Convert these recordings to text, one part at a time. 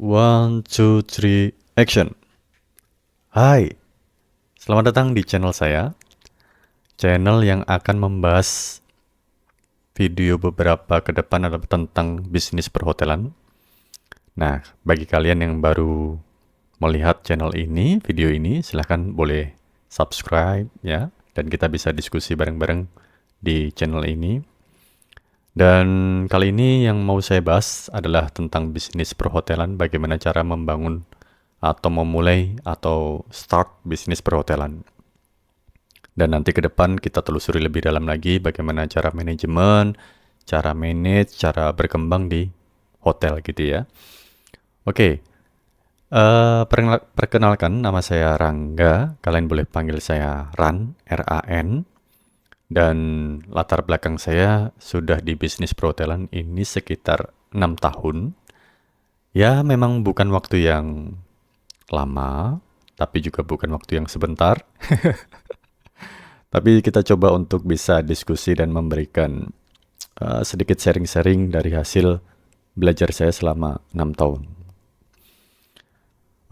One, two, three, action. Hai, selamat datang di channel saya. Channel yang akan membahas video beberapa ke depan adalah tentang bisnis perhotelan. Nah, bagi kalian yang baru melihat channel ini, video ini, silahkan boleh subscribe ya. Dan kita bisa diskusi bareng-bareng di channel ini. Dan kali ini yang mau saya bahas adalah tentang bisnis perhotelan, bagaimana cara membangun atau memulai atau start bisnis perhotelan. Dan nanti ke depan kita telusuri lebih dalam lagi bagaimana cara manajemen, cara manage, cara berkembang di hotel gitu ya. Oke, perkenalkan nama saya Rangga, kalian boleh panggil saya Ran, R-A-N. Dan latar belakang saya sudah di bisnis perhotelan ini sekitar 6 tahun. Ya, memang bukan waktu yang lama, tapi juga bukan waktu yang sebentar. Tapi kita coba untuk bisa diskusi dan memberikan sedikit sharing-sharing dari hasil belajar saya selama 6 tahun.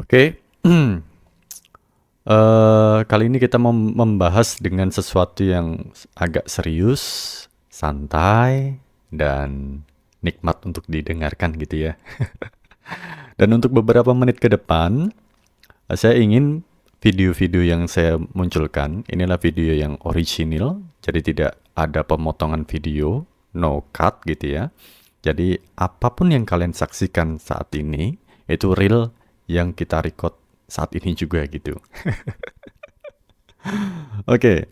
Oke, kali ini kita mau membahas dengan sesuatu yang agak serius, santai, dan nikmat untuk didengarkan gitu ya. Dan untuk beberapa menit ke depan, saya ingin video-video yang saya munculkan, inilah video yang original, jadi tidak ada pemotongan video, no cut gitu ya. Jadi apapun yang kalian saksikan saat ini, itu real yang kita record saat ini juga gitu. Oke,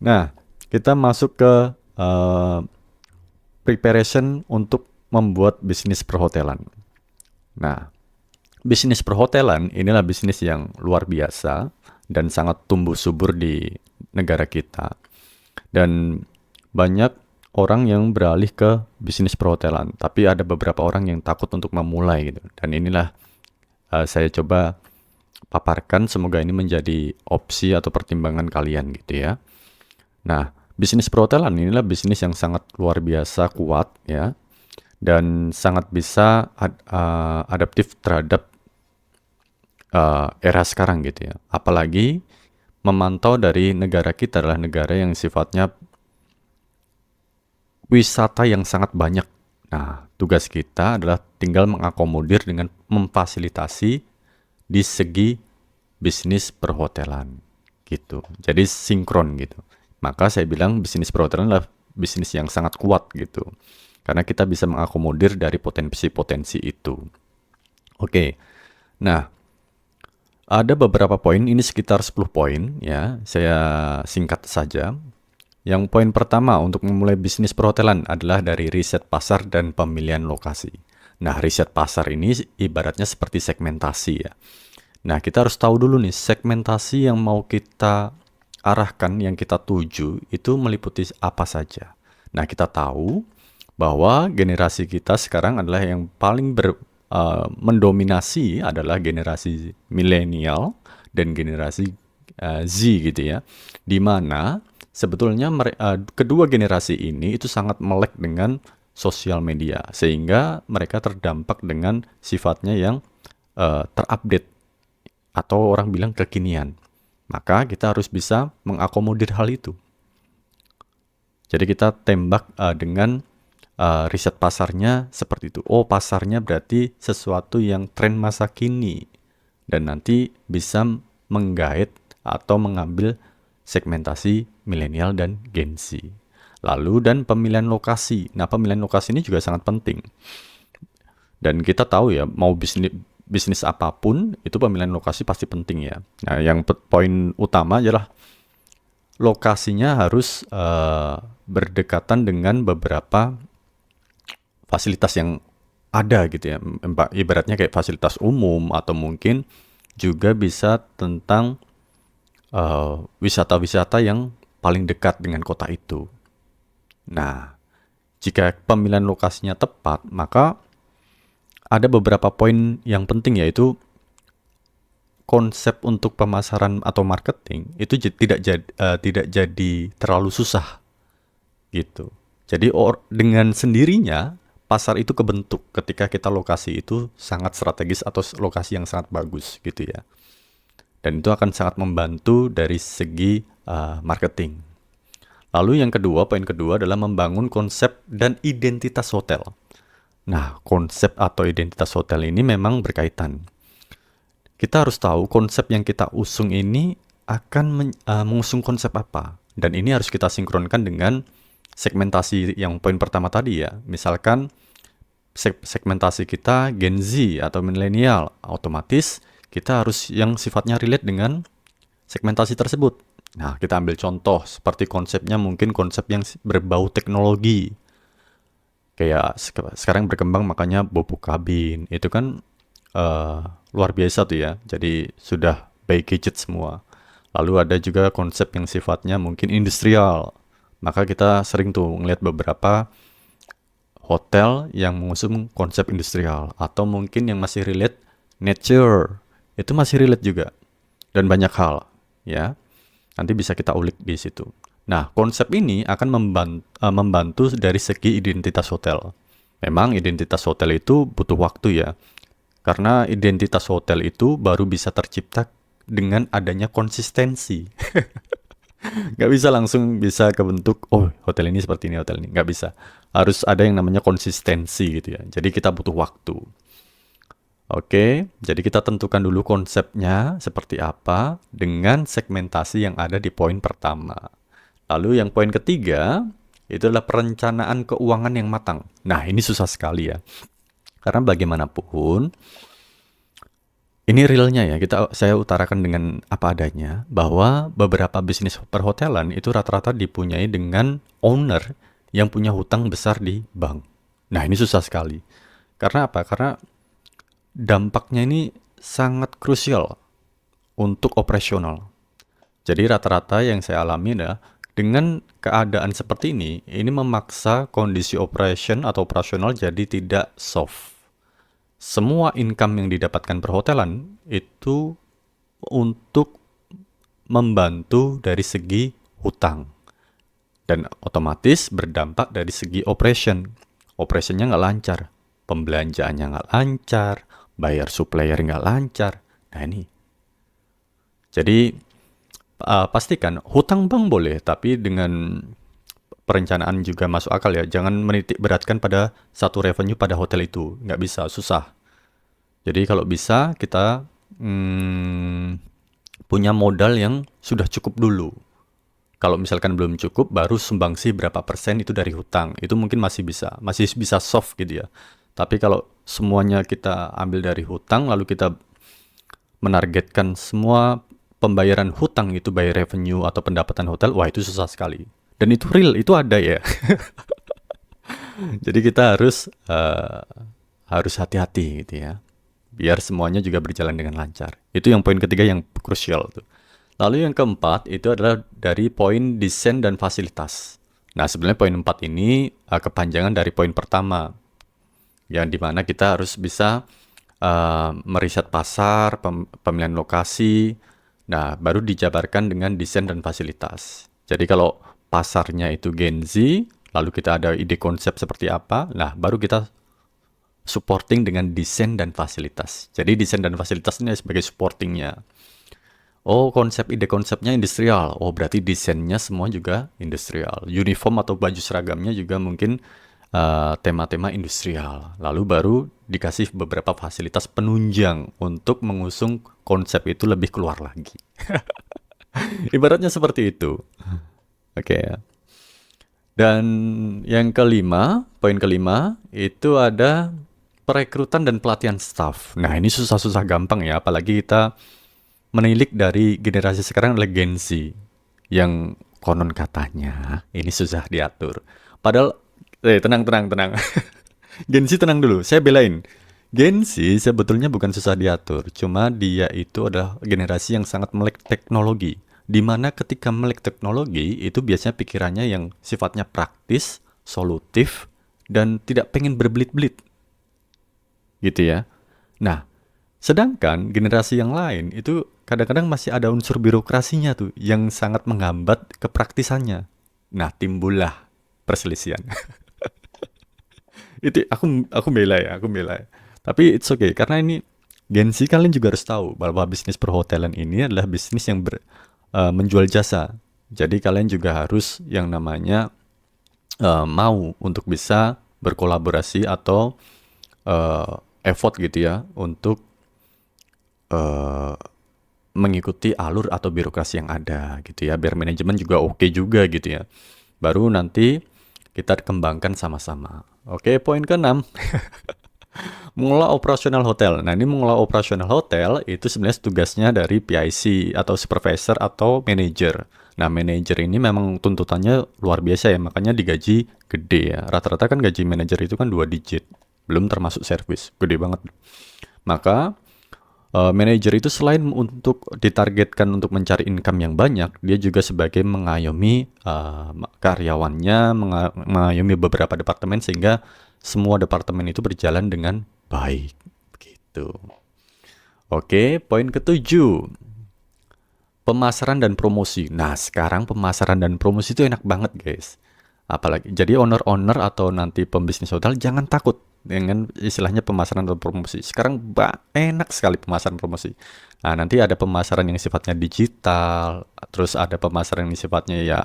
nah kita masuk ke preparation untuk membuat bisnis perhotelan. Nah, bisnis perhotelan inilah bisnis yang luar biasa dan sangat tumbuh subur di negara kita. Dan banyak orang yang beralih ke bisnis perhotelan, tapi ada beberapa orang yang takut untuk memulai gitu. Dan inilah saya coba paparkan, semoga ini menjadi opsi atau pertimbangan kalian gitu ya. Nah, bisnis perhotelan inilah bisnis yang sangat luar biasa kuat ya, dan sangat bisa adaptif terhadap era sekarang gitu ya. Apalagi memantau dari negara kita adalah negara yang sifatnya wisata yang sangat banyak. Nah, tugas kita adalah tinggal mengakomodir dengan memfasilitasi di segi bisnis perhotelan gitu. Jadi sinkron gitu. Maka saya bilang bisnis perhotelan adalah bisnis yang sangat kuat gitu. Karena kita bisa mengakomodir dari potensi-potensi itu. Oke. Nah, ada beberapa poin, ini sekitar 10 poin ya. Saya singkat saja. Yang poin pertama untuk memulai bisnis perhotelan adalah dari riset pasar dan pemilihan lokasi. Nah, riset pasar ini ibaratnya seperti segmentasi ya. Nah, kita harus tahu dulu nih, segmentasi yang mau kita arahkan, yang kita tuju, itu meliputi apa saja. Nah, kita tahu bahwa generasi kita sekarang adalah yang paling mendominasi adalah generasi milenial dan generasi Z gitu ya. Di mana sebetulnya kedua generasi ini itu sangat melek dengan sosial media, sehingga mereka terdampak dengan sifatnya yang terupdate atau orang bilang kekinian. Maka kita harus bisa mengakomodir hal itu. Jadi kita tembak dengan riset pasarnya seperti itu. Oh, pasarnya berarti sesuatu yang tren masa kini. Dan nanti bisa menggait atau mengambil segmentasi milenial dan Gen Z. Lalu dan pemilihan lokasi. Nah, pemilihan lokasi ini juga sangat penting. Dan kita tahu ya, mau bisnis apapun, itu pemilihan lokasi pasti penting ya. Nah, yang poin utama adalah lokasinya harus berdekatan dengan beberapa fasilitas yang ada gitu ya. Ibaratnya kayak fasilitas umum atau mungkin juga bisa tentang wisata-wisata yang paling dekat dengan kota itu. Nah, jika pemilihan lokasinya tepat, maka ada beberapa poin yang penting, yaitu konsep untuk pemasaran atau marketing itu tidak jadi terlalu susah gitu. Jadi dengan sendirinya pasar itu kebentuk ketika kita lokasi itu sangat strategis atau lokasi yang sangat bagus gitu ya. Dan itu akan sangat membantu dari segi marketing. Lalu yang kedua, poin kedua adalah membangun konsep dan identitas hotel. Nah, konsep atau identitas hotel ini memang berkaitan. Kita harus tahu konsep yang kita usung ini akan mengusung konsep apa. Dan ini harus kita sinkronkan dengan segmentasi yang poin pertama tadi ya. Misalkan segmentasi kita Gen Z atau milenial, otomatis kita harus yang sifatnya relate dengan segmentasi tersebut. Nah, kita ambil contoh seperti konsepnya mungkin konsep yang berbau teknologi. Kayak sekarang berkembang makanya bobo kabin. Itu kan luar biasa tuh ya. Jadi sudah by gadget semua. Lalu ada juga konsep yang sifatnya mungkin industrial. Maka kita sering tuh ngeliat beberapa hotel yang mengusung konsep industrial. Atau mungkin yang masih relate nature. Itu masih relate juga. Dan banyak hal ya. Nanti bisa kita ulik di situ. Nah, konsep ini akan membantu dari segi identitas hotel. Memang identitas hotel itu butuh waktu ya. Karena identitas hotel itu baru bisa tercipta dengan adanya konsistensi. Nggak bisa langsung bisa kebentuk, oh hotel ini seperti ini, hotel ini. Nggak bisa. Harus ada yang namanya konsistensi gitu ya. Jadi kita butuh waktu. Oke, jadi kita tentukan dulu konsepnya seperti apa dengan segmentasi yang ada di poin pertama. Lalu yang poin ketiga, itu adalah perencanaan keuangan yang matang. Nah, ini susah sekali ya. Karena bagaimanapun, ini realnya ya, saya utarakan dengan apa adanya, bahwa beberapa bisnis perhotelan itu rata-rata dipunyai dengan owner yang punya hutang besar di bank. Nah, ini susah sekali. Karena apa? Karena dampaknya ini sangat krusial untuk operasional. Jadi rata-rata yang saya alami adalah dengan keadaan seperti ini memaksa kondisi operation atau operasional jadi tidak soft. Semua income yang didapatkan perhotelan itu untuk membantu dari segi hutang. Dan otomatis berdampak dari segi operation. Operationnya nggak lancar. Pembelanjaannya nggak lancar. Bayar supplier nggak lancar. Nah ini. Jadi pastikan hutang bank boleh, tapi dengan perencanaan juga masuk akal ya. Jangan menitik beratkan pada satu revenue pada hotel itu. Nggak bisa, susah. Jadi kalau bisa kita punya modal yang sudah cukup dulu. Kalau misalkan belum cukup, baru sumbangsi berapa persen itu dari hutang. Itu mungkin masih bisa soft gitu ya. Tapi kalau semuanya kita ambil dari hutang, lalu kita menargetkan semua pembayaran hutang itu by revenue atau pendapatan hotel, wah itu susah sekali. Dan itu real, itu ada ya. Jadi kita harus hati-hati gitu ya. Biar semuanya juga berjalan dengan lancar. Itu yang poin ketiga yang krusial tuh. Lalu yang keempat itu adalah dari poin desain dan fasilitas. Nah sebenarnya poin 4 ini kepanjangan dari poin pertama. Yang dimana kita harus bisa meriset pasar, pemilihan lokasi, nah baru dijabarkan dengan desain dan fasilitas. Jadi kalau pasarnya itu Gen Z, lalu kita ada ide konsep seperti apa, nah baru kita supporting dengan desain dan fasilitas. Jadi desain dan fasilitas ini sebagai supportingnya. Oh ide konsepnya industrial, oh berarti desainnya semua juga industrial. Uniform atau baju seragamnya juga mungkin tema-tema industrial. Lalu baru dikasih beberapa fasilitas penunjang untuk mengusung konsep itu lebih keluar lagi. Ibaratnya seperti itu. Oke ya. Dan yang kelima, poin kelima, itu ada perekrutan dan pelatihan staff. Nah ini susah-susah gampang ya, apalagi kita menilik dari generasi sekarang adalah Gen Z. Yang konon katanya ini susah diatur. Padahal tenang. Gen Z tenang dulu, saya belain. Gen Z sebetulnya bukan susah diatur, cuma dia itu adalah generasi yang sangat melek teknologi. Di mana ketika melek teknologi, itu biasanya pikirannya yang sifatnya praktis, solutif, dan tidak pengen berbelit-belit. Gitu ya. Nah, sedangkan generasi yang lain itu kadang-kadang masih ada unsur birokrasinya tuh, yang sangat menghambat kepraktisannya. Nah, timbullah perselisihan. Itu aku bela ya, aku bela ya. Tapi it's okay karena ini Gen Z, kalian juga harus tahu bahwa bisnis perhotelan ini adalah bisnis yang menjual jasa. Jadi kalian juga harus yang namanya mau untuk bisa berkolaborasi atau eh, effort gitu ya untuk eh, mengikuti alur atau birokrasi yang ada gitu ya, biar manajemen juga oke juga gitu ya. Baru nanti kita kembangkan sama-sama. Oke, poin keenam, mengelola operasional hotel. Nah, ini mengelola operasional hotel itu sebenarnya tugasnya dari PIC atau supervisor atau manager. Nah, manajer ini memang tuntutannya luar biasa ya, makanya digaji gede ya. Rata-rata kan gaji manajer itu kan 2 digit, belum termasuk servis, gede banget. Maka manajer itu selain untuk ditargetkan untuk mencari income yang banyak, dia juga sebagai mengayomi karyawannya, mengayomi beberapa departemen sehingga semua departemen itu berjalan dengan baik. Gitu. Oke, poin ketujuh, pemasaran dan promosi. Nah, sekarang pemasaran dan promosi itu enak banget, guys. Apalagi jadi owner-owner atau nanti pembisnis hotel jangan takut dengan istilahnya pemasaran atau promosi. Sekarang enak sekali pemasaran promosi. Nah, nanti ada pemasaran yang sifatnya digital, terus ada pemasaran yang sifatnya ya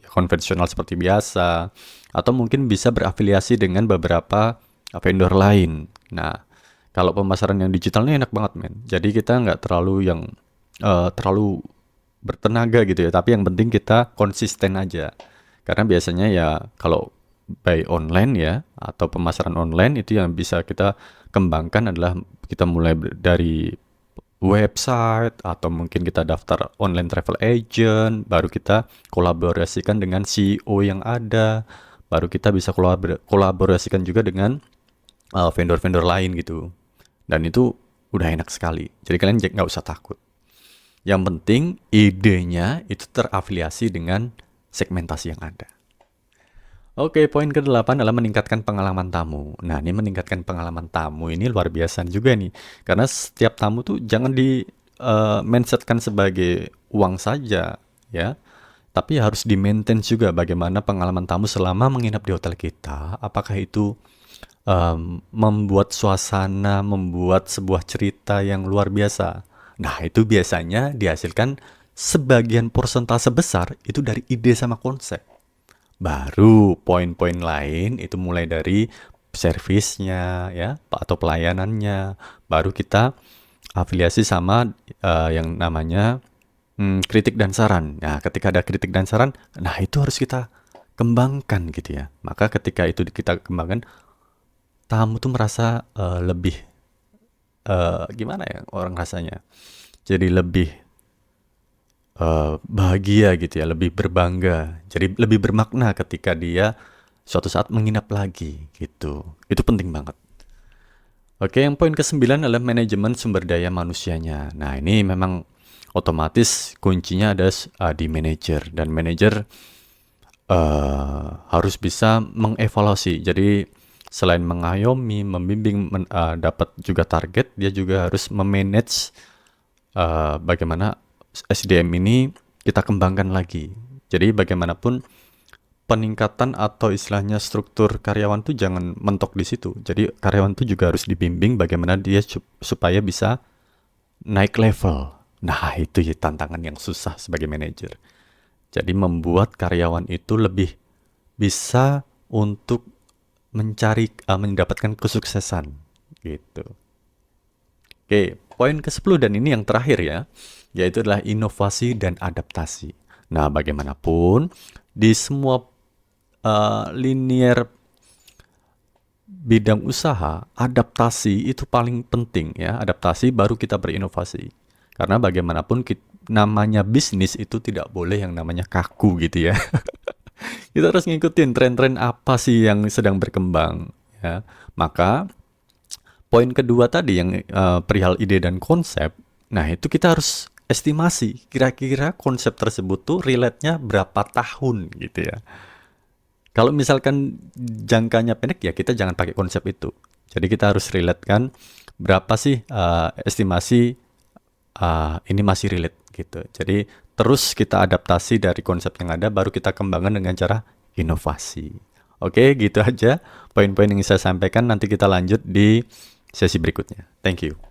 konvensional seperti biasa, atau mungkin bisa berafiliasi dengan beberapa vendor lain. Nah, kalau pemasaran yang digitalnya enak banget, men. Jadi kita nggak terlalu yang terlalu bertenaga gitu ya, tapi yang penting kita konsisten aja. Karena biasanya ya kalau by online ya atau pemasaran online itu yang bisa kita kembangkan adalah kita mulai dari website atau mungkin kita daftar online travel agent, baru kita kolaborasikan dengan CEO yang ada, baru kita bisa kolaborasikan juga dengan vendor-vendor lain gitu. Dan itu udah enak sekali. Jadi kalian nggak usah takut. Yang penting idenya itu terafiliasi dengan segmentasi yang ada. Oke, poin ke-8 adalah meningkatkan pengalaman tamu. Nah, ini meningkatkan pengalaman tamu ini luar biasa juga nih. Karena setiap tamu tuh jangan di mindsetkan sebagai uang saja, ya. Tapi harus di-maintain juga bagaimana pengalaman tamu selama menginap di hotel kita. Apakah itu membuat suasana, membuat sebuah cerita yang luar biasa. Nah, itu biasanya dihasilkan sebagian persentase besar itu dari ide sama konsep. Baru poin-poin lain itu mulai dari servisnya ya atau pelayanannya. Baru kita afiliasi sama yang namanya kritik dan saran. Nah, ketika ada kritik dan saran, nah itu harus kita kembangkan gitu ya. Maka ketika itu kita kembangkan, tamu tuh merasa lebih gimana ya orang rasanya. Jadi lebih bahagia gitu ya, lebih berbangga, jadi lebih bermakna ketika dia suatu saat menginap lagi gitu. Itu penting banget. Oke, yang poin ke-9 adalah manajemen sumber daya manusianya. Nah, ini memang otomatis kuncinya ada di manajer dan manajer harus bisa mengevaluasi. Jadi selain mengayomi, membimbing, dapat juga target, dia juga harus memanage bagaimana SDM ini kita kembangkan lagi. Jadi bagaimanapun peningkatan atau istilahnya struktur karyawan tuh jangan mentok di situ. Jadi karyawan tuh juga harus dibimbing bagaimana dia supaya bisa naik level. Nah, itu ya tantangan yang susah sebagai manajer. Jadi membuat karyawan itu lebih bisa untuk mendapatkan kesuksesan gitu. Oke, poin ke-10 dan ini yang terakhir ya, yaitu adalah inovasi dan adaptasi. Nah, bagaimanapun di semua linear bidang usaha, adaptasi itu paling penting ya. Adaptasi baru kita berinovasi. Karena bagaimanapun namanya bisnis itu tidak boleh yang namanya kaku gitu ya. Kita harus ngikutin tren-tren apa sih yang sedang berkembang ya. Maka poin kedua tadi yang perihal ide dan konsep, nah itu kita harus estimasi kira-kira konsep tersebut tuh relate-nya berapa tahun gitu ya. Kalau misalkan jangkanya pendek ya kita jangan pakai konsep itu. Jadi kita harus relate kan berapa sih estimasi ini masih relate gitu. Jadi terus kita adaptasi dari konsep yang ada baru kita kembangkan dengan cara inovasi. Oke, gitu aja poin-poin yang saya sampaikan. Nanti kita lanjut di sesi berikutnya. Thank you.